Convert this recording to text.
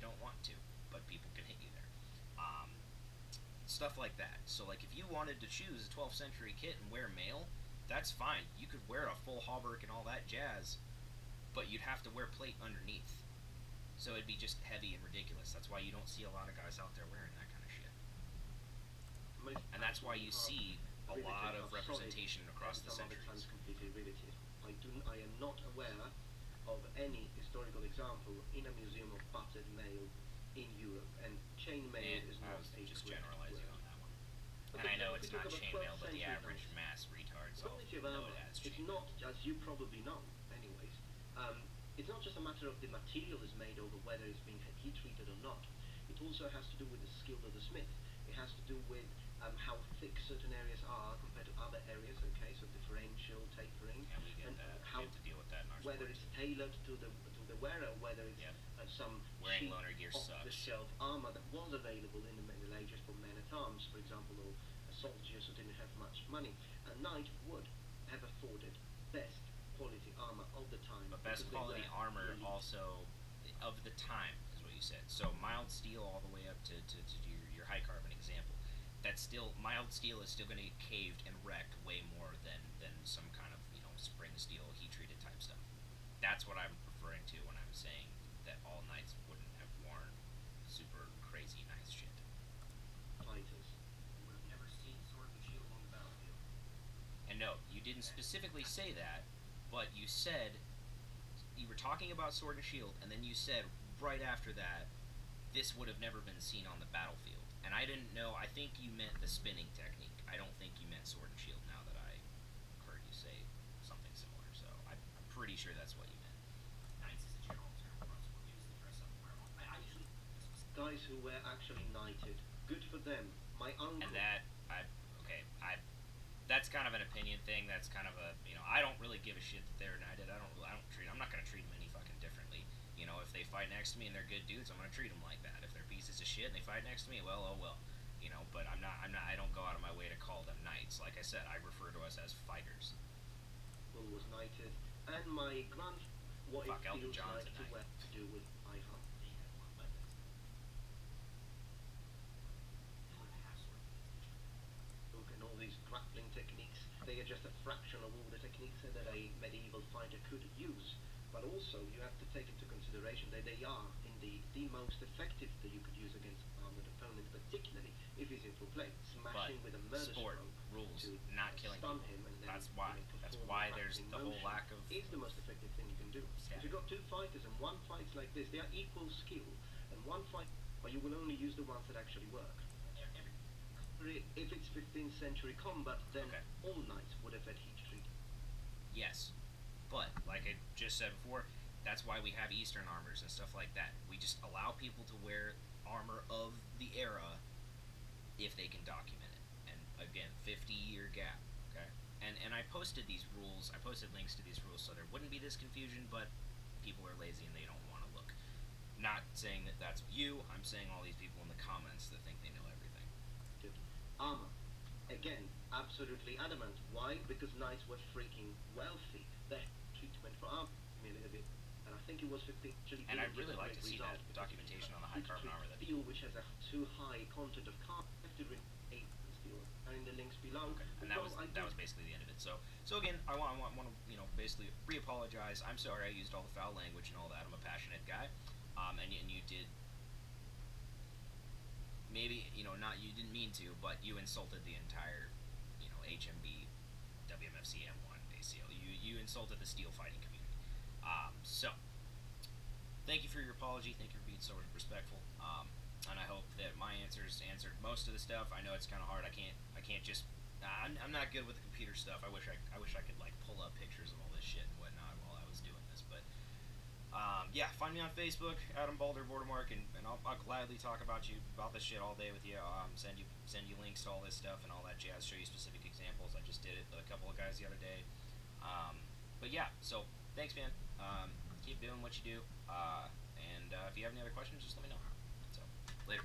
you don't want to, but people can hit you there. Stuff like that. So, like, if you wanted to choose a 12th century kit and wear mail, that's fine. You could wear a full hauberk and all that jazz, but you'd have to wear plate underneath. So it'd be just heavy and ridiculous. That's why you don't see a lot of guys out there wearing that kind of shit. And that's why you see a lot of representation across the centuries. I am not aware of any historical example in a museum of battered mail in Europe, and chainmail is not a just generalizing on that one. And I know it's not chainmail, but the average mass retards all know it as chainmail. It's not, as you probably know, anyways. It's not just a matter of the material is made over whether it's being heat treated or not. It also has to do with the skill of the smith. It has to do with how thick certain areas are compared to other areas. Okay, so differential tapering, and we get that. How, we have to deal with that in our whether sports. It's tailored to the wearer, whether it's some wearing loaner gear off-the-shelf armor that was available in the Middle Ages for men at arms, for example, or soldiers who didn't have much money. A knight would have afforded best quality armor of the time. But best quality armor also of the time is what you said. So mild steel all the way up to your high carbon example. That's still, mild steel is still going to get caved and wrecked way more than some kind of, spring steel heat treated type stuff. That's what I'm referring to when I'm saying that all knights wouldn't have worn super crazy nice shit. Fighters would have never seen sword and shield on the battlefield. And no, you didn't specifically say that, but you said, you were talking about sword and shield, and then you said right after that, this would have never been seen on the battlefield. And I didn't know, I think you meant the spinning technique. I don't think you meant sword and shield now that I heard you say something similar. So I'm pretty sure that's what you meant. Knights is a general term for us. We'll use the dress up and wear them. I usually... Guys who were actually knighted. Good for them. My uncle... And that, that's kind of an opinion thing. That's kind of a, I don't really give a shit that they're knighted. I'm not going to treat them any fucking differently. If they fight next to me and they're good dudes, I'm going to treat them like that. If they're pieces of shit and they fight next to me, well, oh well. But I don't go out of my way to call them knights. Like I said, I refer to us as fighters. Well, was knighted, and my what Fuck, it Elton feels John's like a knight. to do with IHA. They had more weapons. They would have sword. Look, and all these grappling techniques, they are just a fraction of all the techniques that a medieval fighter could use. But also, you have to take into consideration that they are indeed the most effective that you could use against armored opponents, particularly if he's in full play. Smashing with a murder sport stroke rules, to not killing stun people. him and then That's why there's the whole lack of... Is the most effective thing you can do. If you've got two fighters and one fights like this, they are equal skill, and one fight, but you will only use the ones that actually work. If it's 15th century combat, then all knights would have had heat treat. Yes. But, like I just said before, that's why we have Eastern armors and stuff like that. We just allow people to wear armor of the era if they can document it. And again, 50-year gap, okay? And I posted these rules, I posted links to these rules so there wouldn't be this confusion, but people are lazy and they don't want to look. Not saying that that's you, I'm saying all these people in the comments that think they know everything. Armor. Again, absolutely adamant. Why? Because knights were freaking wealthy. Their treatment for armor a little bit, and I think it was 15. And I'd really like to see that documentation on the high carbon armor. Steel, which has a too high content of carbon, steel, are in the links below. Okay. And that was basically the end of it. So again, I want to basically re-apologize. I'm sorry I used all the foul language and all that. I'm a passionate guy, and you did. Maybe, not, you didn't mean to, but you insulted the entire, HMB, WMFC M1 ACL. You insulted the steel fighting community. So, thank you for your apology. Thank you for being so respectful. And I hope that my answers answered most of the stuff. I know it's kind of hard. I can't just. I'm not good with the computer stuff. I wish I could like pull up pictures of all this shit and whatnot while I was doing this. But yeah, find me on Facebook, Adam Balder Vordermark, and I'll gladly talk about this shit all day with you. Send you links to all this stuff and all that jazz. Show you specific examples. I just did it with a couple of guys the other day. But yeah, so thanks, man. Keep doing what you do. And if you have any other questions, just let me know. So later.